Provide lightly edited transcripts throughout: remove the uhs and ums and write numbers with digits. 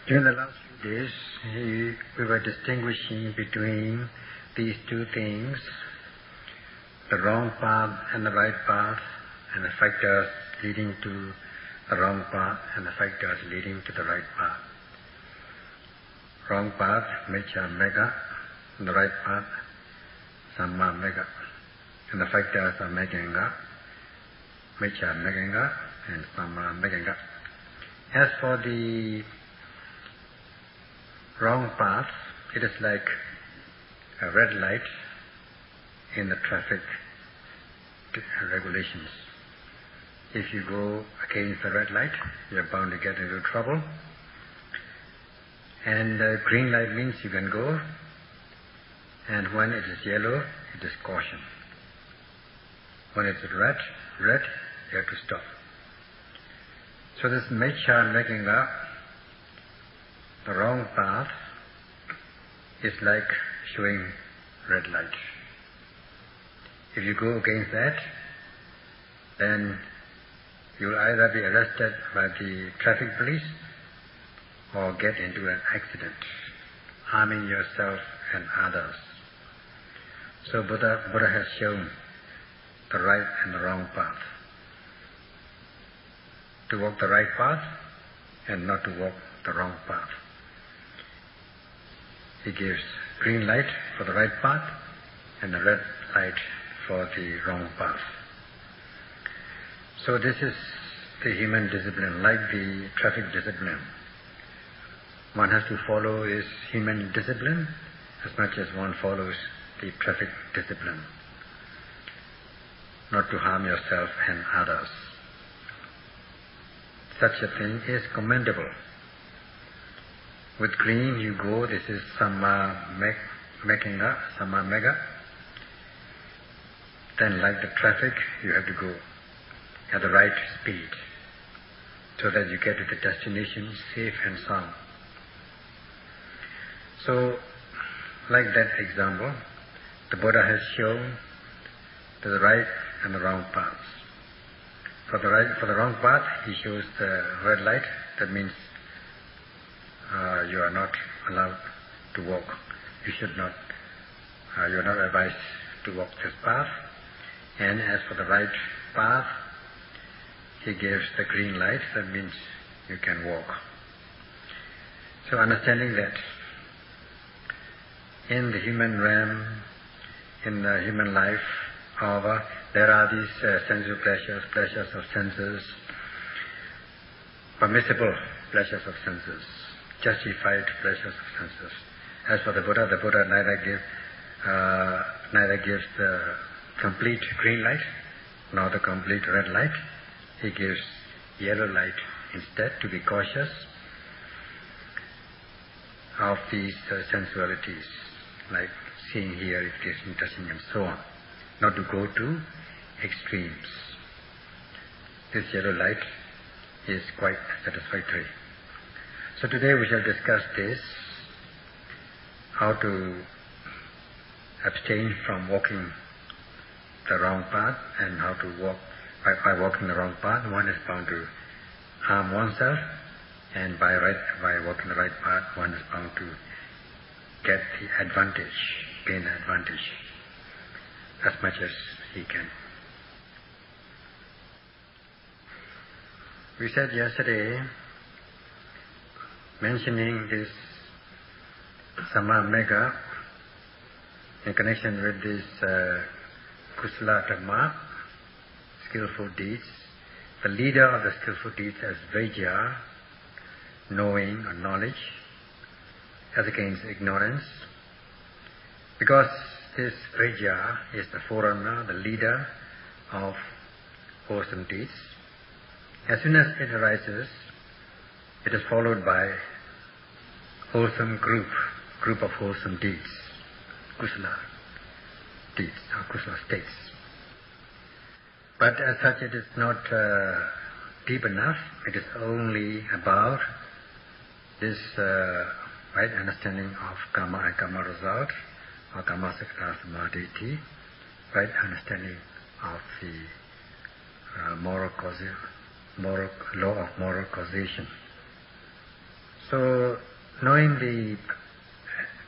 During the last few days, we were distinguishing between these two things, the wrong path and the right path, and the factors leading to the wrong path and the factors leading to the right path. Wrong path, Miccha Mega, and the right path, Samma Mega. And the factors are Meganga, Miccha Meganga, and Samma Meganga. As for the wrong path, it is like a red light in the traffic regulations. If you go against the red light, you are bound to get into trouble. And green light means you can go, and when it is yellow, it is caution. When it is red, you have to stop. So this Miccha Meganga, the wrong path, is like showing red light. If you go against that, then you will either be arrested by the traffic police or get into an accident, harming yourself and others. So Buddha has shown the right and the wrong path. To walk the right path and not to walk the wrong path. He gives green light for the right path and the red light for the wrong path. So this is the human discipline, like the traffic discipline. One has to follow his human discipline as much as one follows the traffic discipline, not to harm yourself and others. Such a thing is commendable. With green you go, this is Samma Mega. Then like the traffic, you have to go at the right speed so that you get to the destination safe and sound. So, like that example, the Buddha has shown the right and the wrong paths. For the wrong path, he shows the red light. That means you are not allowed to walk. You are not advised to walk this path. And as for the right path, he gives the green light. That means you can walk. So understanding that in the human realm, in the human life, however, there are these sensual pleasures of senses, permissible pleasures of senses, justified pleasures of senses. As for the Buddha neither gives the complete green light nor the complete red light. He gives yellow light instead, to be cautious of these sensualities, like seeing, hearing, tasting, touching, and so on. Not to go to extremes. This yellow light is quite satisfactory. So today we shall discuss this, how to abstain from walking the wrong path, and how to walk. By walking the wrong path, one is bound to harm oneself, and by walking the right path, one is bound to get the advantage, gain the advantage as much as he can. We said yesterday, mentioning this Samma Mega in connection with this Kusala Dhamma, skillful deeds, the leader of the skillful deeds as Vajja, knowing or knowledge, as against ignorance, because this Vajja is the forerunner, the leader of wholesome deeds. As soon as it arises, it is followed by wholesome group of wholesome deeds, kusala deeds or kusala states. But as such it is not deep enough. It is only about this right understanding of Kamma and Kamma result, or Kamma Sikkhā Samadhi, right understanding of the moral law of moral causation. So, knowing the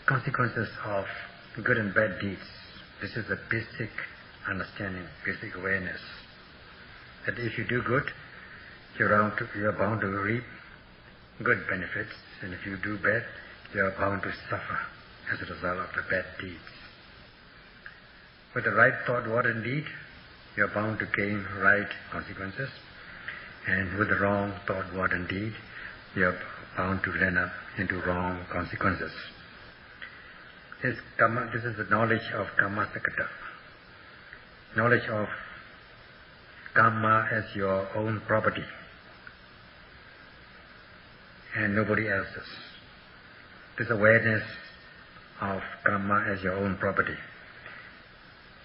consequences of good and bad deeds, this is the basic understanding, basic awareness. That if you do good, you are bound to reap good benefits, and if you do bad, you are bound to suffer as a result of the bad deeds. With the right thought, word and deed, you are bound to gain right consequences, and with the wrong thought, word and deed, you are bound to end up into wrong consequences. This is the knowledge of Kamma Sakata. Knowledge of Kamma as your own property and nobody else's. This awareness of Kamma as your own property.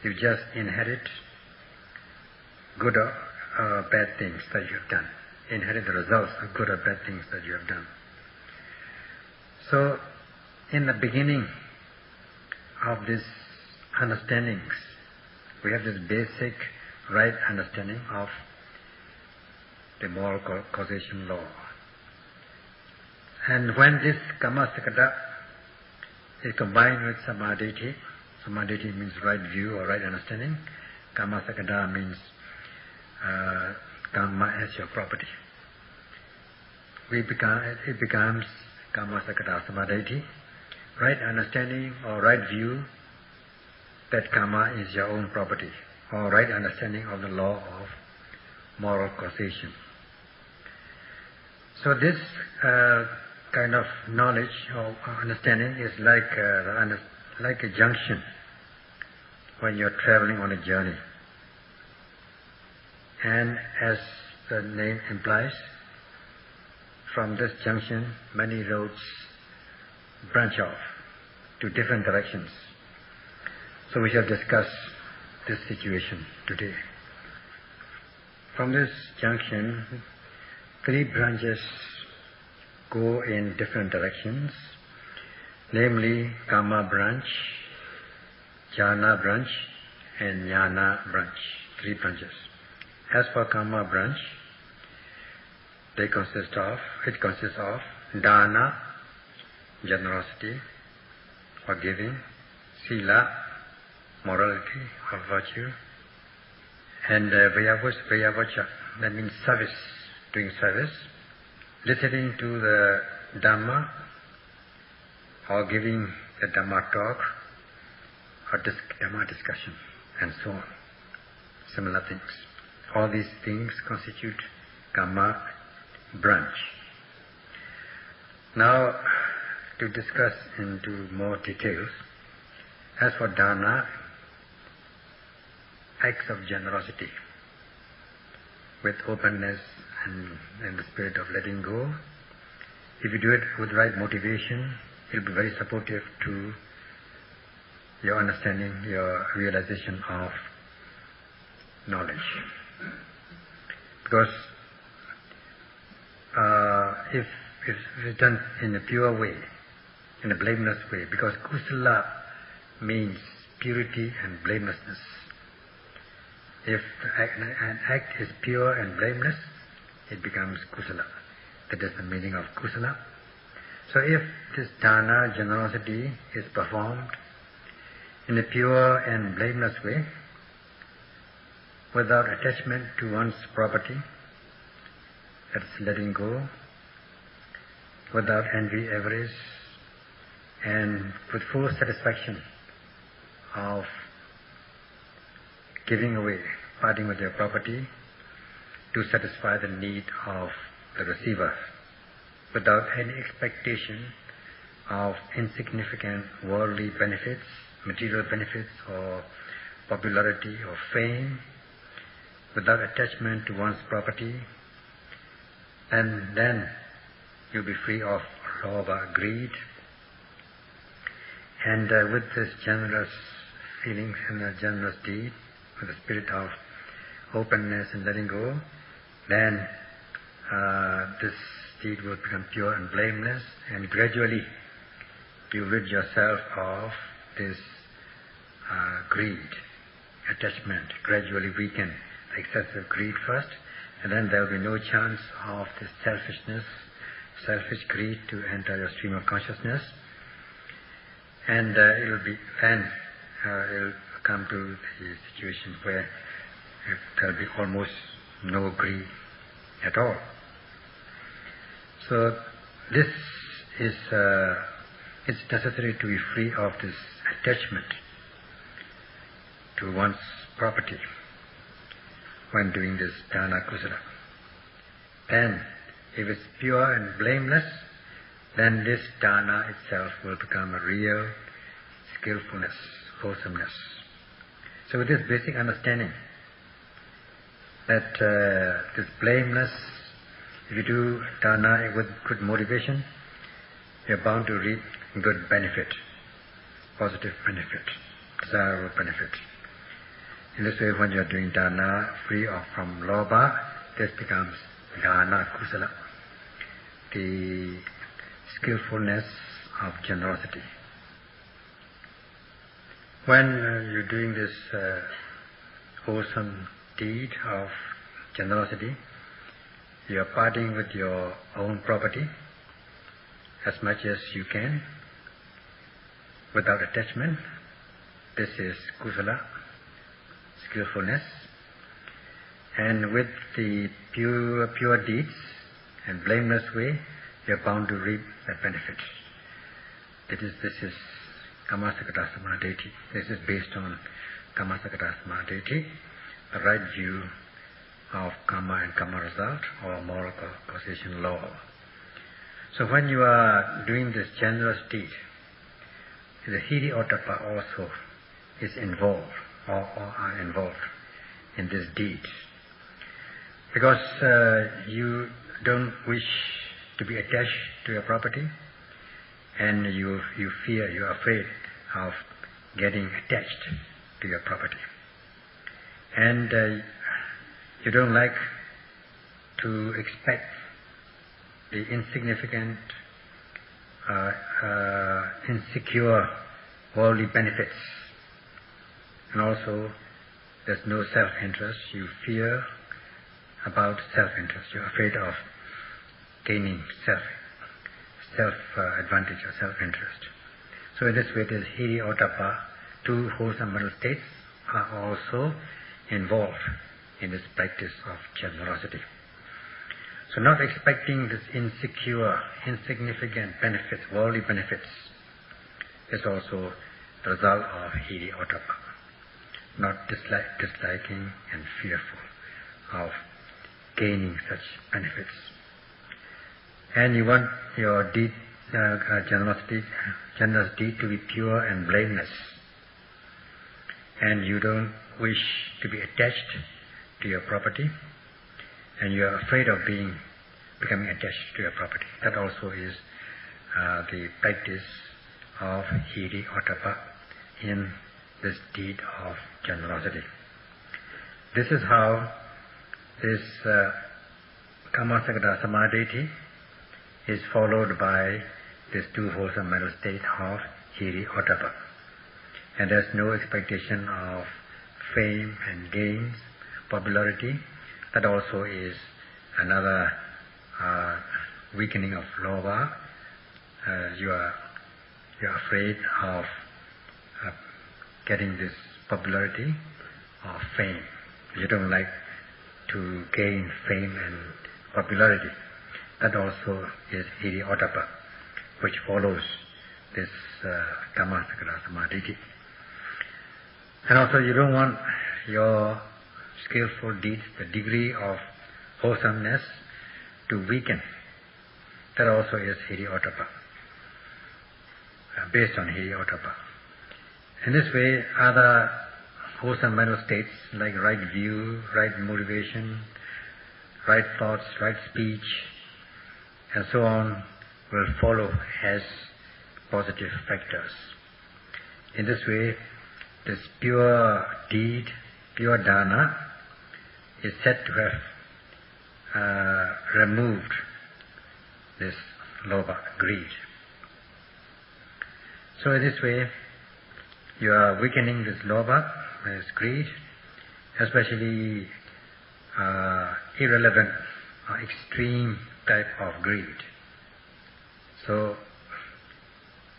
You just inherit good or bad things that you have done. Inherit the results of good or bad things that you have done. So, in the beginning of these understandings, we have this basic right understanding of the moral causation law. And when this Kamma Sakata is combined with Samadhi, Samadhi means right view or right understanding, Kamma Sakata means Kamma as your property. It becomes Kamma Sakata Samadhi, right understanding or right view that Kamma is your own property, or right understanding of the law of moral causation. So this kind of knowledge or understanding is like a junction when you're traveling on a journey. And as the name implies, from this junction many roads branch off to different directions. So we shall discuss this situation today. From this junction, 3 branches go in different directions, namely Kamma branch, Jhana branch, and Jnana branch. 3 branches. As for Kamma branch, it consists of Dana, generosity or giving, Sila, morality or virtue, and Vyavacha, that means service, doing service, listening to the Dhamma or giving the Dhamma talk or Dhamma discussion and so on. Similar things. All these things constitute Kamma branch. Now, to discuss into more details, as for Dana, acts of generosity with openness and the spirit of letting go. If you do it with right motivation, it will be very supportive to your understanding, your realization of knowledge. Because if it's done in a pure way, in a blameless way, because kusala means purity and blamelessness. If an act is pure and blameless, it becomes kusala. That is the meaning of kusala. So if this dana, generosity, is performed in a pure and blameless way, without attachment to one's property, that's letting go, without envy, avarice, and with full satisfaction of giving away, parting with your property to satisfy the need of the receiver, without any expectation of insignificant worldly benefits, material benefits or popularity or fame, without attachment to one's property, and then you'll be free of lobha, greed, and with this generous feelings and a generous deed, with the spirit of openness and letting go, then this deed will become pure and blameless, and gradually you rid yourself of this greed, attachment, gradually weaken excessive greed first, and then there will be no chance of this selfishness, selfish greed to enter your stream of consciousness, and it'll come to the situation where there'll be almost no greed at all. So this is it's necessary to be free of this attachment to one's property when doing this dana kusala. Then, if it's pure and blameless, then this dana itself will become a real skillfulness, wholesomeness. So with this basic understanding that this blameless, if you do dana with good motivation, you're bound to reap good benefit, positive benefit, desirable benefit. In this way, when you're doing dana free from lobha, this becomes dana kusala, the skillfulness of generosity. When you're doing this wholesome deed of generosity, you are parting with your own property as much as you can without attachment. This is kusala, skillfulness. And with the pure deeds and blameless way, you are bound to reap that benefit. This is Kamma Samadhi. This is based on Kamma Samadhi, the right view of karma and karma result, or moral causation law. So when you are doing this generous deed, the hiri ottappa also is involved, or are involved in this deed. Because you don't wish to be attached to your property, and you fear, you are afraid of getting attached to your property. And you don't like to expect the insignificant, insecure worldly benefits. And also, there's no self-interest. You fear about self-interest. You're afraid of gaining self-advantage or self-interest. So in this way, this hiri ottappa, two wholesome mental states, are also involved in this practice of generosity. So not expecting this insecure, insignificant benefits, worldly benefits, is also the result of hiri ottappa. Not disliking and fearful of gaining such benefits. And you want your deed, generous deed to be pure and blameless. And you don't wish to be attached to your property, and you are afraid of becoming attached to your property. That also is the practice of hiri ottappa in this deed of generosity. This is how this Kamma Samadhi is followed by this two wholesome mental state of hiri ottappa. And there's no expectation of fame and gains, popularity. That also is another weakening of lobha. You are afraid of getting this popularity or fame. You don't like to gain fame and popularity. That also is hiri ottappa, which follows this Kamma Samadhi. And also you don't want your skillful deeds, the degree of wholesomeness, to weaken. That also is hiri ottappa, based on hiri ottappa. In this way, other wholesome mental states like right view, right motivation, right thoughts, right speech, and so on will follow as positive factors. In this way, this pure deed, pure dana, is said to have removed this lobha, greed. So in this way, you are weakening this lobha, this greed, especially irrelevant or extreme type of greed. So,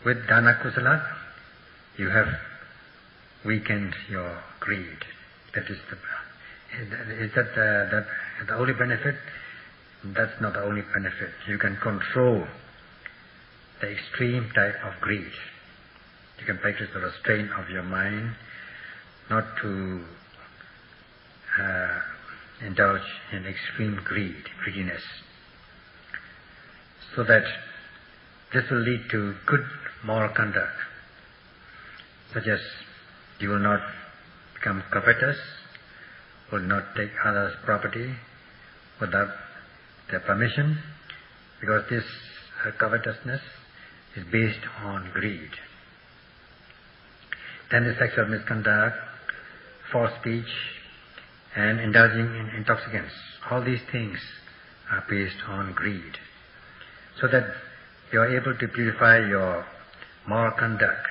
with dana kusala, you have weakened your greed. That is the only benefit? That's not the only benefit. You can control the extreme type of greed. You can practice the restraint of your mind not to indulge in extreme greediness, so that this will lead to good moral conduct, such as you will not become covetous, will not take others' property without their permission, because this covetousness is based on greed. Then the sexual misconduct, false speech, and indulging in intoxicants. All these things are based on greed. So that you are able to purify your moral conduct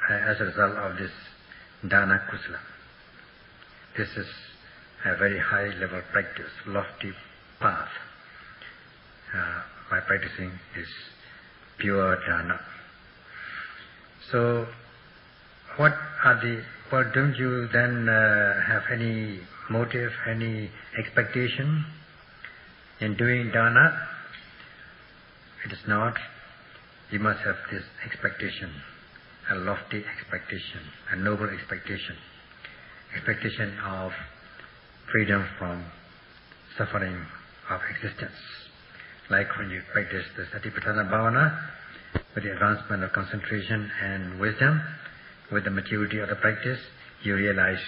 as a result of this dana kusala. This is a very high level practice, lofty path by practicing this pure dana. So, don't you then have any motive, any expectation in doing dana? It is not. You must have this expectation, a lofty expectation, a noble expectation of freedom from suffering of existence. Like when you practice the Satipatthana Bhavana, with the advancement of concentration and wisdom, with the maturity of the practice, you realize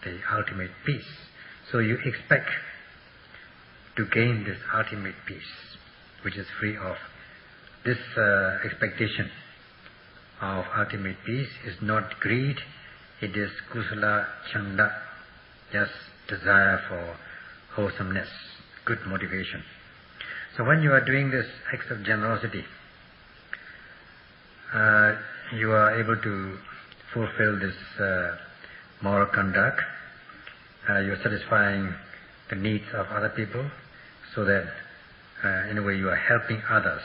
the ultimate peace. So you expect to gain this ultimate peace, which is free of. This expectation of ultimate peace is not greed, it is kusala chanda, just desire for wholesomeness, good motivation. So when you are doing this act of generosity, you are able to fulfill this moral conduct. You are satisfying the needs of other people, so that in a way you are helping others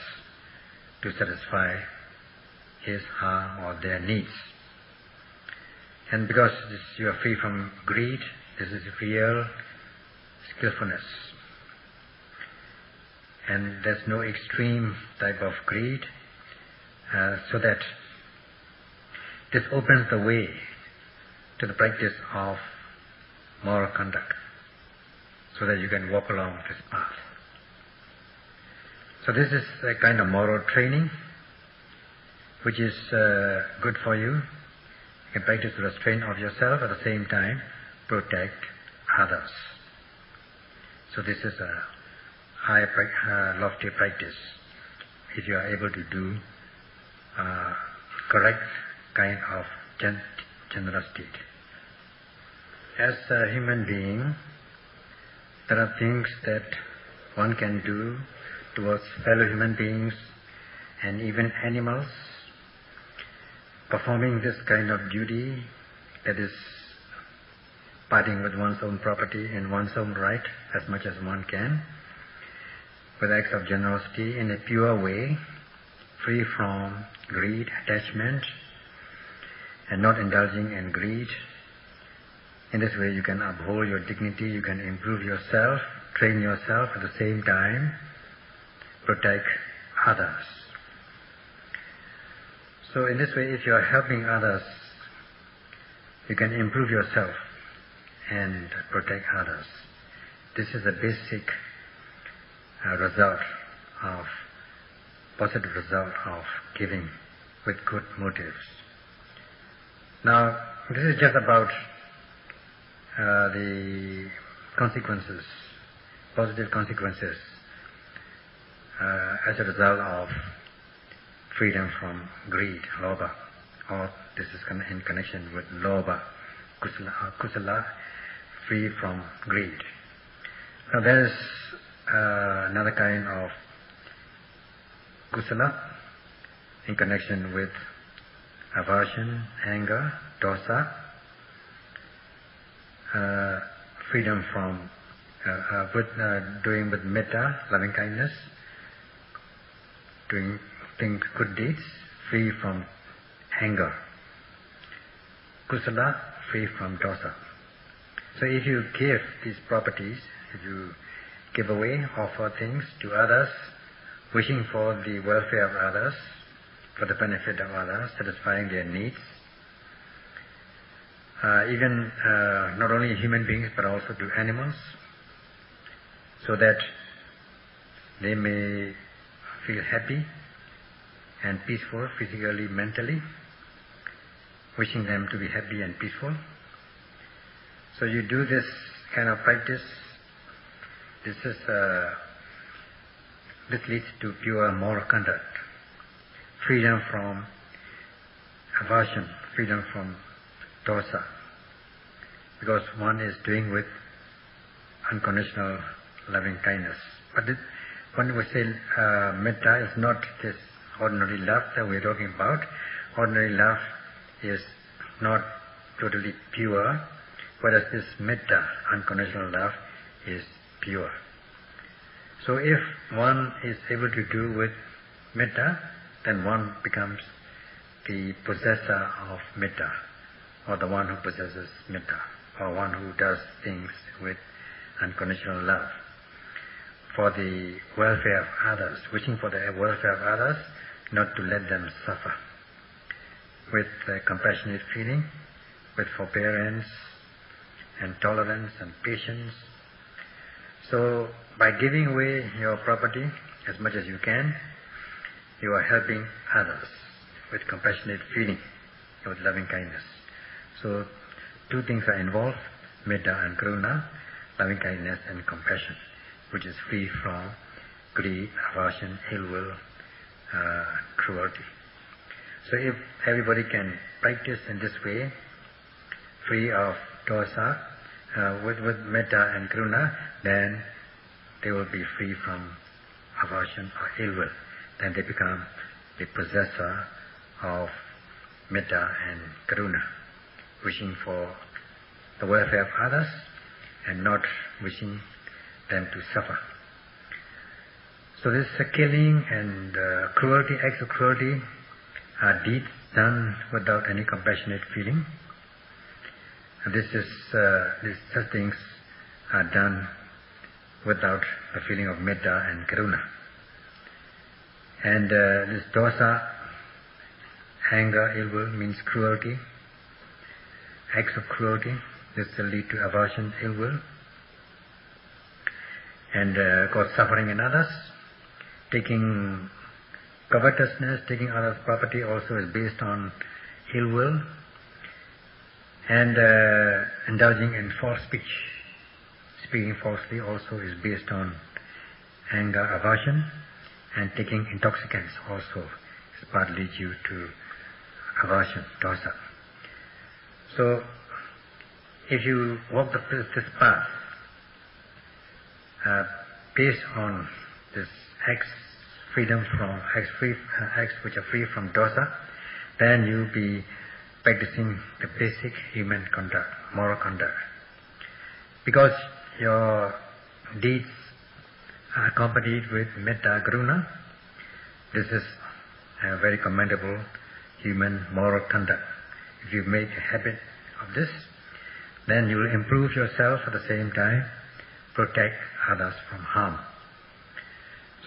to satisfy his, her, or their needs. And because you are free from greed, this is real skillfulness. And there's no extreme type of greed, so that this opens the way to the practice of moral conduct, so that you can walk along this path. So this is a kind of moral training which is good for you. You can practice the restraint of yourself, at the same time protect others. So this is a high, lofty practice if you are able to do correct kind of generosity. As a human being, there are things that one can do towards fellow human beings and even animals. Performing this kind of duty, that is parting with one's own property and one's own right as much as one can, with acts of generosity in a pure way, free from greed, attachment, and not indulging in greed. In this way you can uphold your dignity, you can improve yourself, train yourself, at the same time protect others. So in this way, if you are helping others, you can improve yourself and protect others. This is a basic positive result of giving with good motives. Now, this is just about the consequences, positive consequences as a result of freedom from greed, lobha, or this is in connection with lobha, kusala, free from greed. Now there is another kind of kusala in connection with aversion, anger, dosa, freedom from, doing with metta, loving kindness, doing good deeds, free from anger. Kusala, free from dosa. So if you give these properties, if you give away, offer things to others, wishing for the welfare of others, for the benefit of others, satisfying their needs, even not only human beings but also to animals, so that they may feel happy and peaceful physically, mentally, wishing them to be happy and peaceful. So you do this kind of practice. This leads to pure moral conduct, freedom from aversion, freedom from dosa, because one is doing with unconditional loving kindness. But when we say metta, is not this ordinary love that we're talking about. Ordinary love is not totally pure, whereas this metta, unconditional love, is pure. So if one is able to do with metta, then one becomes the possessor of metta, or the one who possesses metta, or one who does things with unconditional love for the welfare of others, wishing for the welfare of others, not to let them suffer, with compassionate feeling, with forbearance and tolerance and patience. So by giving away your property as much as you can, you are helping others with compassionate feeling, with loving kindness. So two things are involved, metta and karuna, loving kindness and compassion, which is free from greed, aversion, ill will, cruelty. So if everybody can practice in this way, free of dosa, with metta and karuna, then they will be free from aversion or ill will. Then they become the possessor of metta and karuna, wishing for the welfare of others and not wishing them to suffer. So this killing and cruelty, acts of cruelty, are deeds done without any compassionate feeling. And such things are done without a feeling of metta and karuna. And this dosa, anger, ill will, means cruelty, acts of cruelty. This will lead to aversion, ill will, and cause suffering in others. Taking covetousness, taking others' property also is based on ill will, and indulging in false speech, speaking falsely also is based on anger, aversion, and taking intoxicants also is partly due to aversion, dosa. So if you walk this path based on this acts which are free from dosa, then you'll be practicing the basic human conduct, moral conduct. Because your deeds are accompanied with metta, karuna, this is a very commendable human moral conduct. If you make a habit of this, then you will improve yourself at the same time, protect others from harm.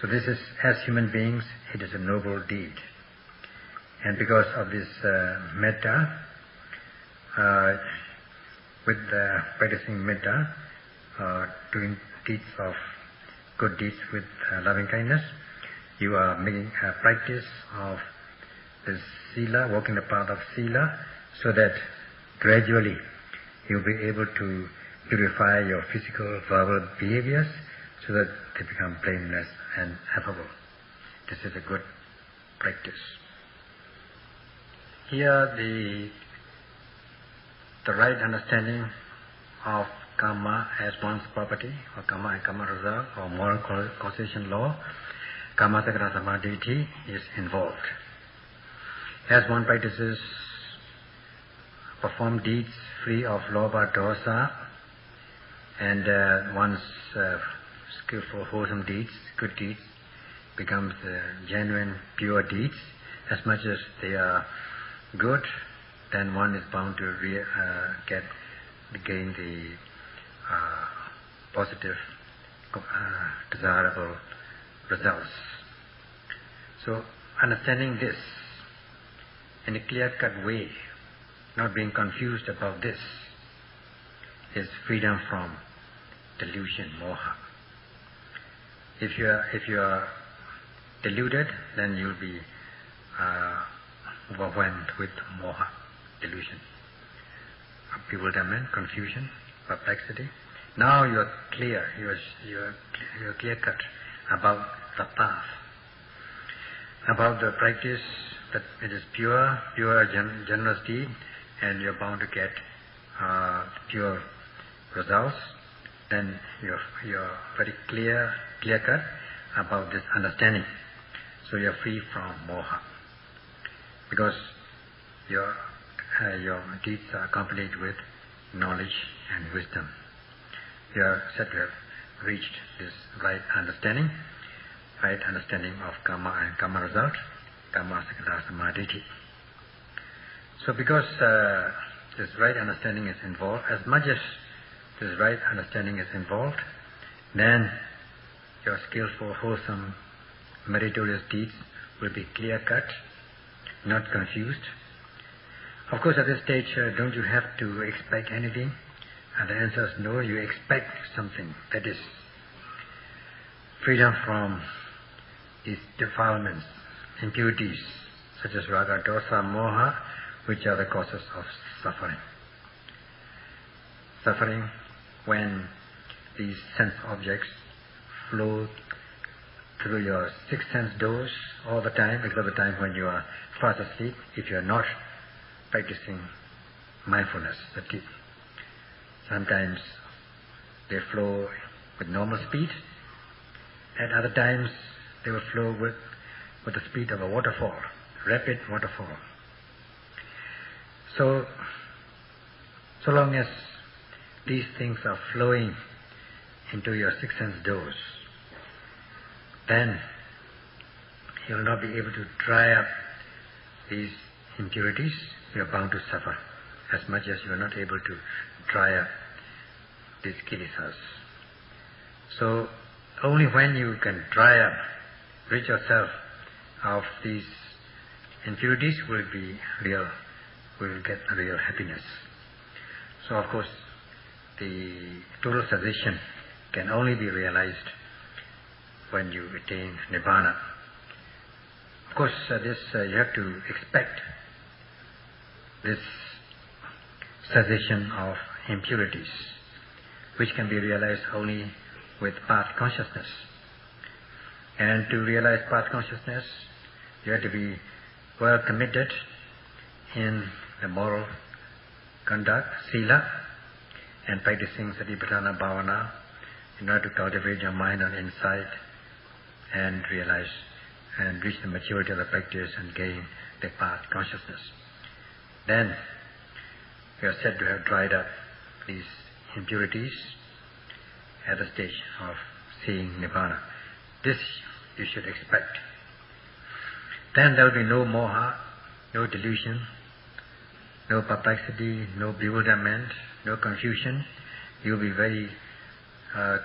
So this is, as human beings, it is a noble deed. And because of this metta, with practicing metta, doing deeds of good deeds with loving kindness, you are making a practice of this sila, walking the path of sila, so that gradually you'll be able to purify your physical, verbal behaviors, so that they become blameless and affable. This is a good practice. Here the right understanding of Kamma as one's property, or Kamma and Kamma result, or moral causation law, Kamma Sakara Samadhi is involved. As one practices, perform deeds free of lobha, dosa, and one's skillful, wholesome deeds, good deeds, becomes genuine, pure deeds, as much as they are good, then one is bound to gain the positive, desirable results. So understanding this in a clear-cut way, not being confused about this, is freedom from delusion, moha. If you are deluded, then you'll be overwhelmed with moha, delusion, bewilderment, confusion, perplexity. Now you are clear, you are clear-cut about the path, about the practice, that it is pure, generous deed, and you're bound to get pure results. Then you're very clear-cut about this understanding. So you're free from moha, because your deeds are accompanied with knowledge and wisdom. You are said to have reached this right understanding of Kamma and Kamma result, Kamma Sakala Samadhi. So because this right understanding is involved, as much as this right understanding is involved, then your skillful, wholesome, meritorious deeds will be clear-cut, not confused. Of course, at this stage, don't you have to expect anything? And the answer is no, you expect something. That is freedom from these defilements, impurities, such as raga, dosa, moha, which are the causes of suffering. Suffering when these sense objects flow through your sixth sense doors all the time, except the time when you are fast asleep, if you are not practicing mindfulness, sati. Sometimes they flow with normal speed. At other times they will flow with the speed of a waterfall, rapid waterfall. So long as these things are flowing into your sixth sense doors, then you will not be able to dry up these impurities. You are bound to suffer as much as you are not able to dry up these kilesas. So only when you can dry up, rid yourself of these impurities, will get real happiness. So of course the total cessation can only be realized when you attain Nibbana. Of course you have to expect this cessation of impurities, which can be realized only with path consciousness. And to realize path consciousness, you have to be well committed in the moral conduct, sila, and practicing satipatthana bhavana in order to cultivate your mind on insight and realize and reach the maturity of the practice and gain the path consciousness. Then you are said to have dried up these impurities at the stage of seeing Nibbana. This you should expect. Then there will be no moha, no delusion, no perplexity, no bewilderment, no confusion. You will be very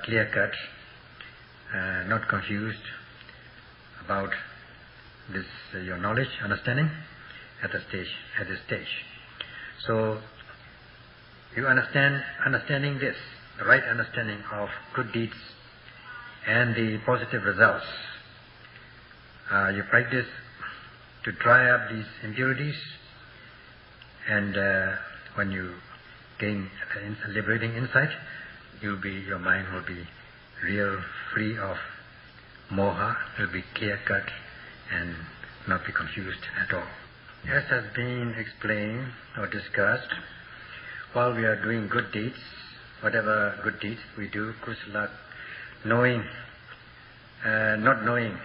clear-cut, not confused about this your knowledge, understanding at this stage. So you understanding this, the right understanding of good deeds and the positive results. You practice to dry up these impurities, and when you gain liberating insight, your mind will be real free of moha, will be clear-cut and not be confused at all. As has been explained or discussed, while we are doing good deeds, whatever good deeds we do, kusala, knowing, not knowing,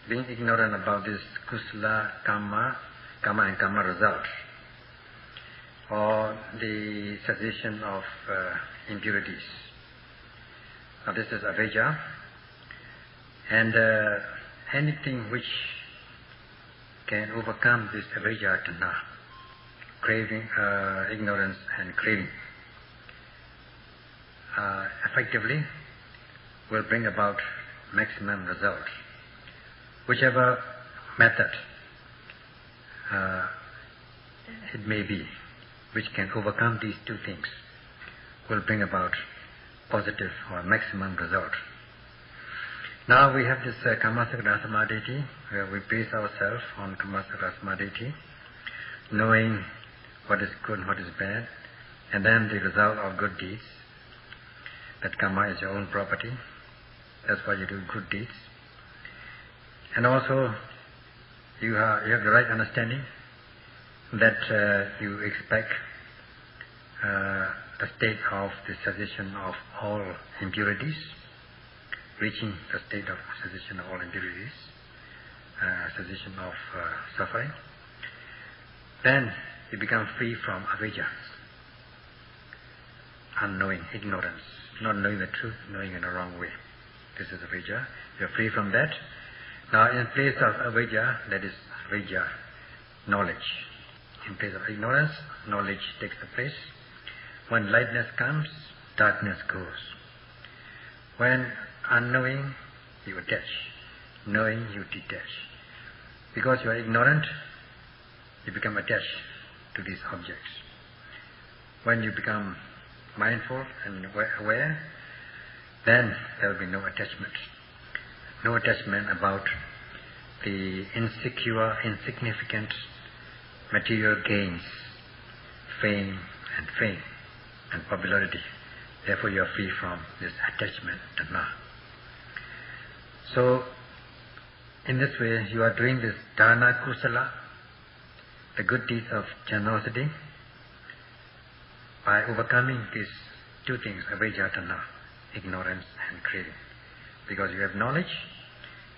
being ignorant about this kusala, kamma and kamma result, or the cessation of impurities. Now this is avijja, and anything which can overcome this avijja tanha, craving, ignorance and craving, effectively will bring about maximum result. Whichever method it may be, which can overcome these two things, will bring about positive or maximum result. Now we have this Kamma Samadhi, where we base ourselves on Kamma Samadhi, knowing what is good and what is bad, and then the result of good deeds. That Kamma is your own property. That's why you do good deeds. And also you have the right understanding that you expect the state of the cessation of all impurities, reaching the state of cessation of all impurities, cessation of suffering. Then you become free from avijja, unknowing, ignorance, not knowing the truth, knowing in the wrong way. This is avijja. You're free from that. Now in place of avijja, that is avijja, knowledge. In place of ignorance, knowledge takes the place. When lightness comes, darkness goes. When unknowing, you attach. Knowing, you detach. Because you are ignorant, you become attached to these objects. When you become mindful and aware, then there will be no attachment. No attachment about the insecure, insignificant material gains, fame and popularity. Therefore you are free from this attachment, Dhamma. So, in this way you are doing this dana kusala, the good deeds of generosity, by overcoming these two things, avijja, tanha, ignorance and craving. Because you have knowledge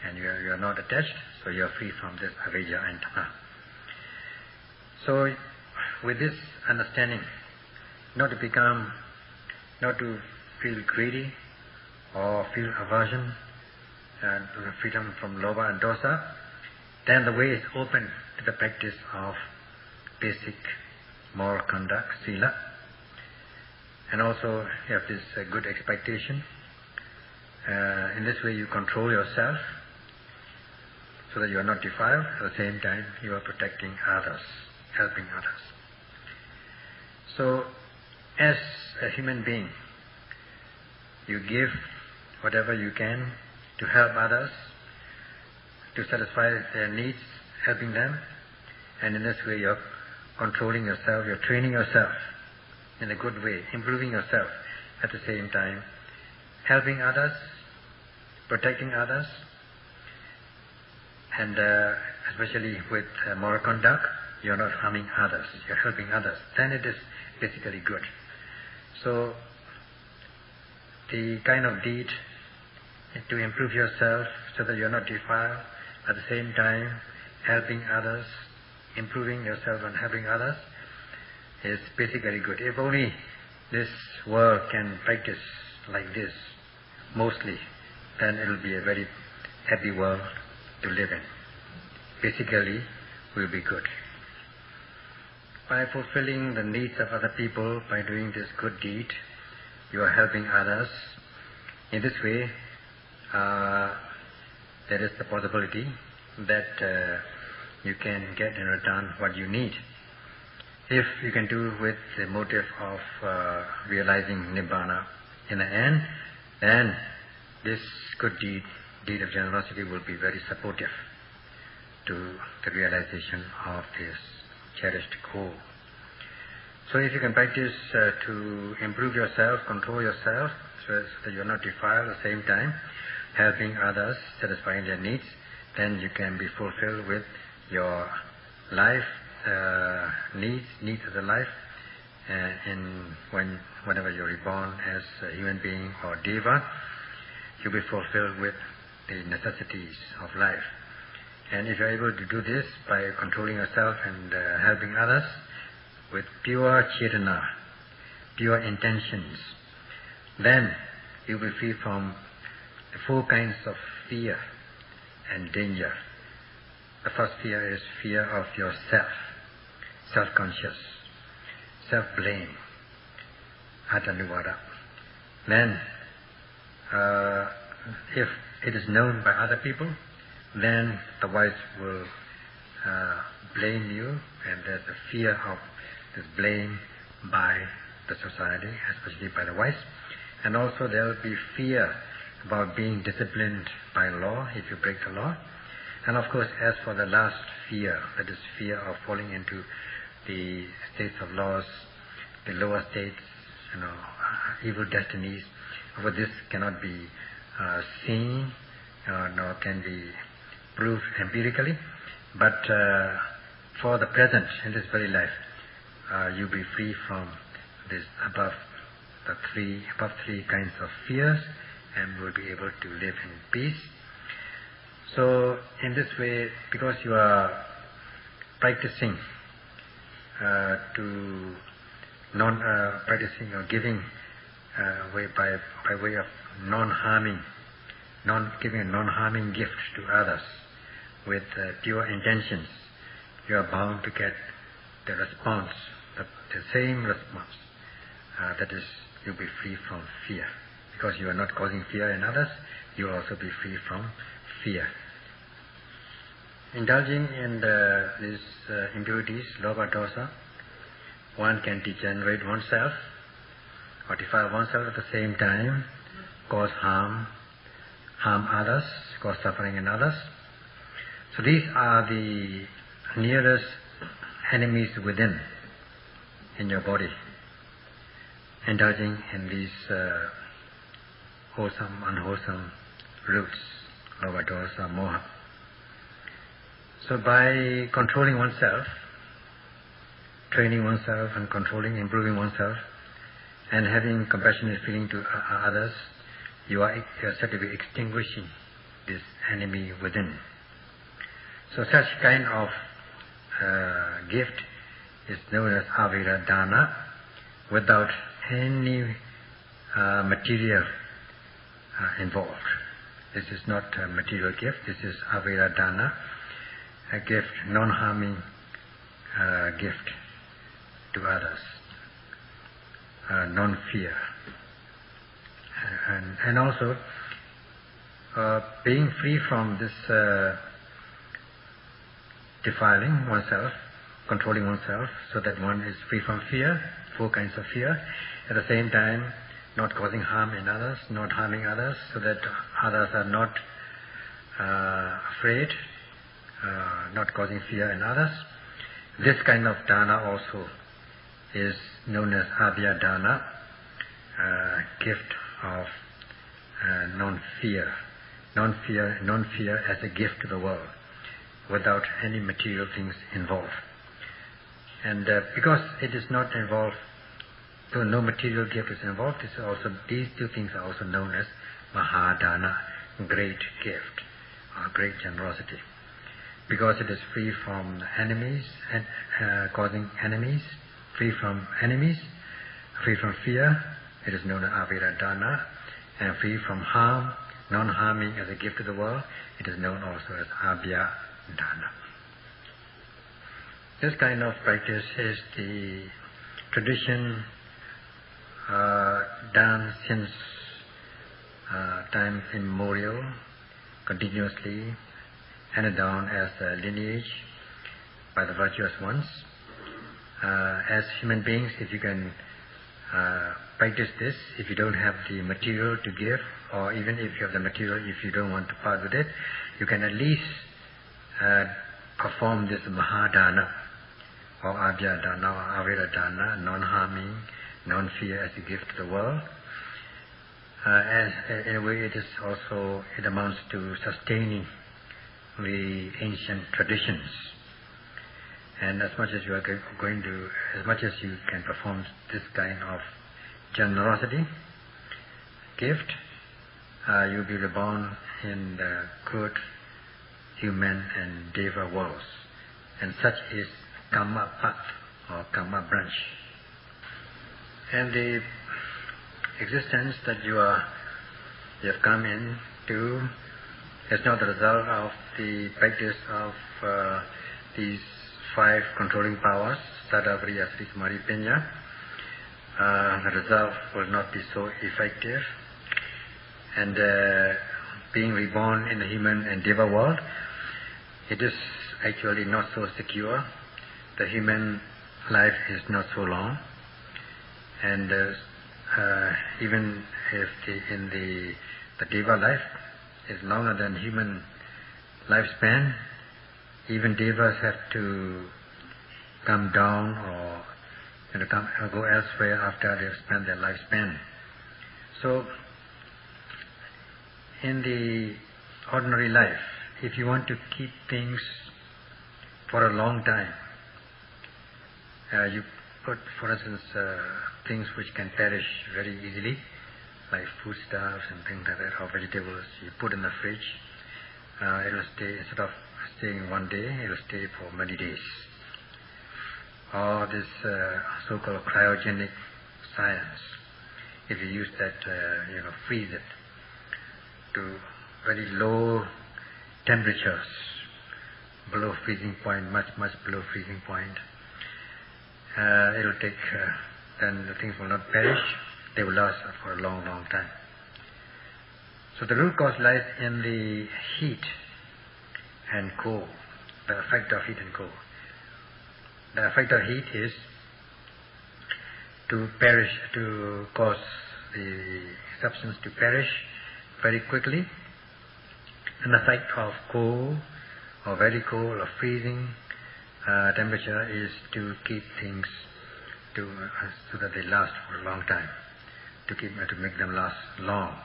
and you are not attached, so you are free from this avijja and tanha. So, with this understanding, not to feel greedy or feel aversion and freedom from lobha and dosa, then the way is open to the practice of basic moral conduct, sila. And also you have this good expectation. In this way you control yourself so that you are not defiled. At the same time you are protecting others, helping others. So as a human being, you give whatever you can to help others, to satisfy their needs, helping them, and in this way you're controlling yourself, you're training yourself in a good way, improving yourself, at the same time helping others, protecting others, and especially with moral conduct, you're not harming others, you're helping others. Then it is basically good. So the kind of deed to improve yourself so that you're not defiled, at the same time helping others, improving yourself and helping others, is basically good. If only this world can practice like this mostly, then it will be a very happy world to live in. Basically will be good. By fulfilling the needs of other people, by doing this good deed, you are helping others. In this way, there is the possibility that you can get in return what you need. If you can do with the motive of realizing Nibbana in the end, then this good deed of generosity will be very supportive to the realization of this cherished goal. So if you can practice to improve yourself, control yourself, so that you are not defiled, at the same time helping others, satisfying their needs, then you can be fulfilled with your life needs of the life, whenever you're reborn as a human being or deva, you'll be fulfilled with the necessities of life. And if you're able to do this by controlling yourself and helping others with pure cetana, pure intentions, then you'll be free from the four kinds of fear and danger. The first fear is fear of yourself, self-conscious, self-blame, atanuvada. Then, if it is known by other people, then the wise will blame you, and there's a fear of this blame by the society, especially by the wise. And also there will be fear about being disciplined by law if you break the law. And of course, as for the last fear, that is fear of falling into the states of laws, the lower states, evil destinies. For this cannot be seen, nor can be proved empirically. But for the present, in this very life, you be free from this above three kinds of fears, and will be able to live in peace. So in this way, because you are practicing practicing or giving by way of non-harming, giving a non-harming gift to others with pure intentions, you are bound to get the response, the same response. That is, you'll be free from fear. Because you are not causing fear in others, you will also be free from fear. Indulging in these impurities, lobha, dosa, one can degenerate oneself, or defile oneself at the same time, cause harm others, cause suffering in others. So these are the nearest enemies within, in your body. Indulging in these wholesome, unwholesome roots, lobha, dosa, moha. So by controlling oneself, training oneself and controlling, improving oneself, and having compassionate feeling to others, you are said to be extinguishing this enemy within. So such kind of gift is known as avira dana, without any material involved. This is not a material gift, this is avira dana, a gift, non-harming gift to others, non-fear. And also, being free from this defiling oneself, controlling oneself, so that one is free from fear, 4 kinds of fear, at the same time not causing harm in others, not harming others, so that others are not afraid, not causing fear in others. This kind of dana also is known as abhya dana, gift of non-fear as a gift to the world, without any material things involved. And because it is not involved, so no material gift is involved, these 2 things are also known as mahadana, great gift, or great generosity. Because it is free from enemies, and causing enemies, free from fear, it is known as avira dana, and free from harm, non-harming as a gift to the world, it is known also as abhya dana. This kind of practice is the tradition done since time immemorial, continuously handed down as a lineage by the virtuous ones. As human beings, if you can practice this, if you don't have the material to give, or even if you have the material, if you don't want to part with it, you can at least perform this mahadana, or abhya dana, or avira dana, non-harming, non-fear as a gift to the world. As in a way, it amounts to sustaining the ancient traditions. And as much as you can perform this kind of generosity, gift, you'll be reborn in the good human and deva worlds. And such is Kamma path, or Kamma branch. And the existence that you have come into It's not the result of the practice of these 5 controlling powers, Saddha, Vriya, Sati, Samadhi, Panya. The result will not be so effective. And being reborn in the human and Deva world, it is actually not so secure. The human life is not so long. And even if the Deva life is longer than human lifespan, even Devas have to come down or go elsewhere after they have spent their lifespan. So, in the ordinary life, if you want to keep things for a long time, you put, for instance, things which can perish very easily, like foodstuffs and things like that, or vegetables, you put in the fridge, it will stay, instead of staying one day, it will stay for many days. Or this so-called cryogenic science, if you use that, freeze it to very low temperatures, below freezing point, much below freezing point, it will take, then the things will not perish, they will last for a long time. So the root cause lies in the heat and cold, the effect of heat and cold. The effect of heat is to perish, to cause the substance to perish very quickly. And the effect of cold or very cold or freezing temperature is to keep things so that they last for a long time, to make them last long.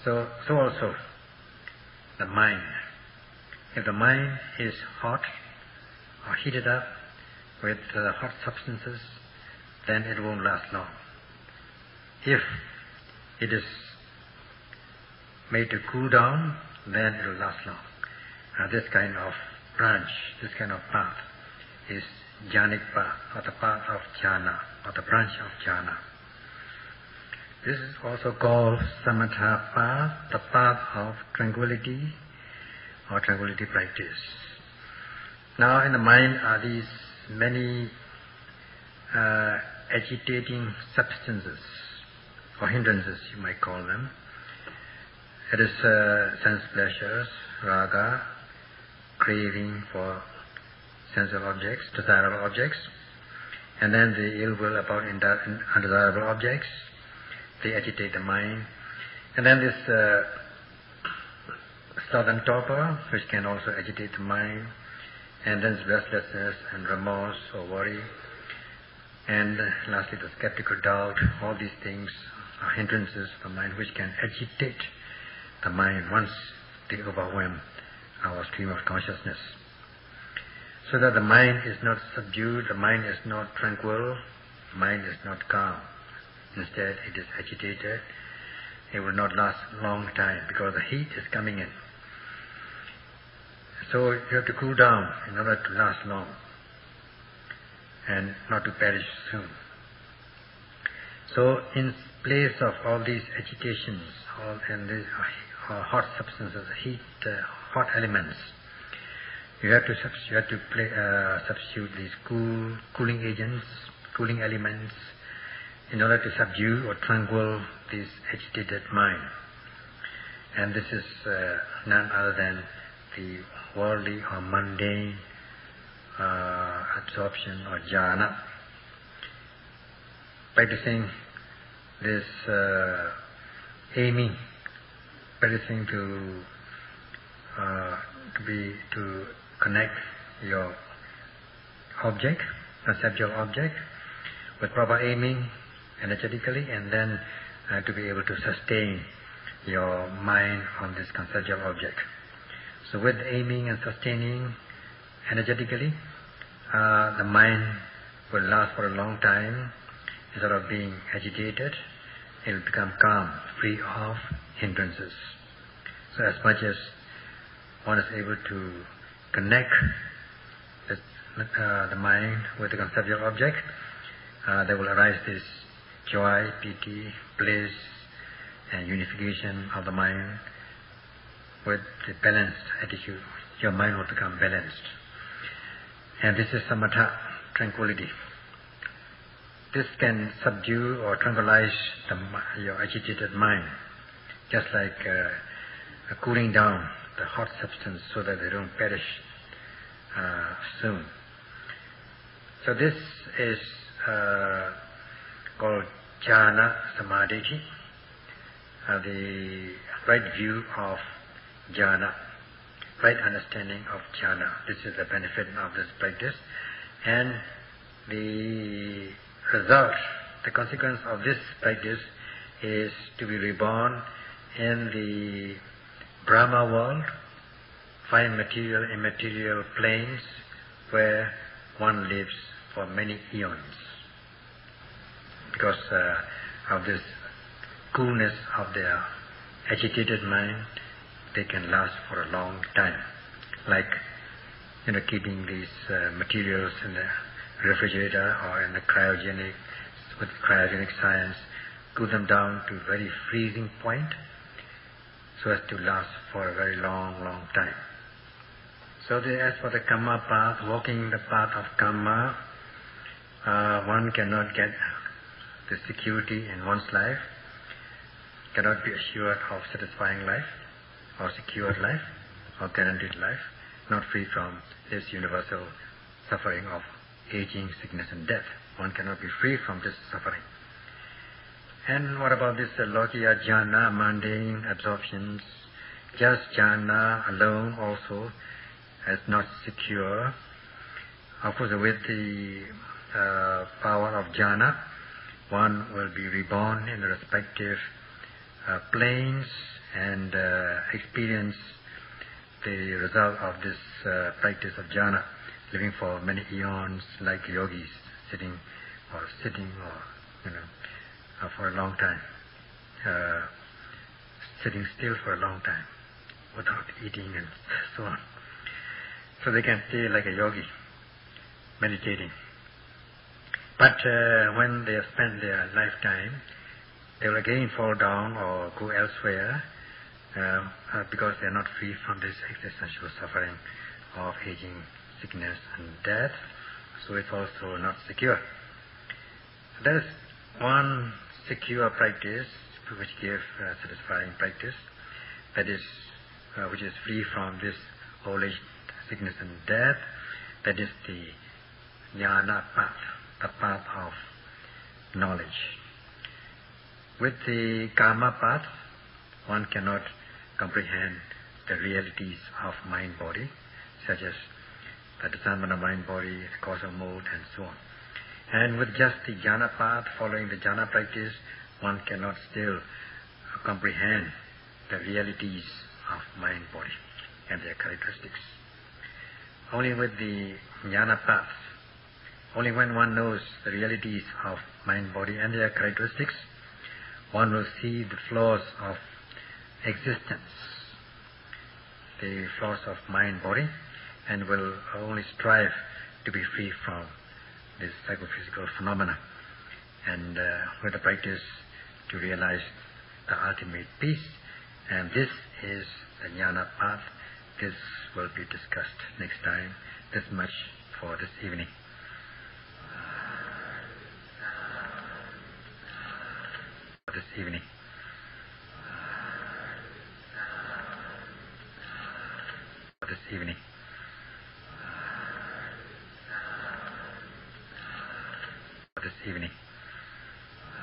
So also the mind. If the mind is hot or heated up with hot substances, then it won't last long. If it is made to cool down, then it will last long. This kind of branch, this kind of path is jhanic path, or the path of jhana, or the branch of jhana. This is also called samatha path, the path of tranquility or tranquility practice. Now in the mind are these many agitating substances, or hindrances you might call them. It is sense pleasures, raga, craving for sensual objects, desirable objects, and then the ill will about undesirable objects. They agitate the mind. And then this sloth and torpor, which can also agitate the mind. And then restlessness and remorse or worry. And lastly, the skeptical doubt. All these things are hindrances of the mind which can agitate the mind once they overwhelm our stream of consciousness. So that the mind is not subdued, the mind is not tranquil, the mind is not calm. Instead, it is agitated. It will not last a long time because the heat is coming in. So you have to cool down in order to last long and not to perish soon. So in place of all these agitations and these hot substances, heat, hot elements, you have to substitute these cooling agents, cooling elements, in order to subdue or tranquil this agitated mind. And this is none other than the worldly or mundane absorption or jhana. Practicing this aiming, practicing to connect your object, conceptual object, with proper aiming energetically, and then to be able to sustain your mind on this conceptual object. So with aiming and sustaining energetically, the mind will last for a long time. Instead of being agitated, it will become calm, free of hindrances. So as much as one is able to connect the mind with the conceptual object, there will arise this joy, pity, bliss, and unification of the mind with the balanced attitude. Your mind will become balanced. And this is samatha, tranquility. This can subdue or tranquilize your agitated mind, just like cooling down the hot substance so that they don't perish soon. So this is called jhana samadhi, the right view of jhana, right understanding of jhana. This is the benefit of this practice. And the result, the consequence of this practice is to be reborn in the Brahma world, 5 material, immaterial planes where one lives for many eons. Because of this coolness of their agitated mind, they can last for a long time. Like, keeping these materials in the refrigerator or in the cryogenic, with cryogenic science, cool them down to a very freezing point so as to last for a very long, long time. So as for the Kamma path, walking the path of Kamma, one cannot get the security in one's life, cannot be assured of satisfying life, or secured life, or guaranteed life, not free from this universal suffering of aging, sickness and death. One cannot be free from this suffering. And what about this lokiya jhana, mundane absorptions? Just jhana alone also is not secure. Of course, with the power of jhana, one will be reborn in the respective planes and experience the result of this practice of jhana, living for many eons like yogis, sitting or for a long time, sitting still for a long time without eating and so on. So they can stay like a yogi, meditating. But when they have spent their lifetime, they will again fall down or go elsewhere because they are not free from this existential suffering of aging, sickness and death. So it's also not secure. There is one secure practice which gives satisfying practice, that is which is free from this old age, sickness and death. That is the jnana path, the path of knowledge. With the Kamma path, one cannot comprehend the realities of mind-body, such as the discernment of mind-body, the causal mode, and so on. And with just the jhana path, following the jhana practice, one cannot still comprehend the realities of mind-body and their characteristics. Only with the jhana path, only when one knows the realities of mind-body and their characteristics, one will see the flaws of existence, the flaws of mind-body, and will only strive to be free from this psychophysical phenomena, and with the practice to realize the ultimate peace. And this is the jnana path. This will be discussed next time. This much for this evening. This evening. This evening. This evening.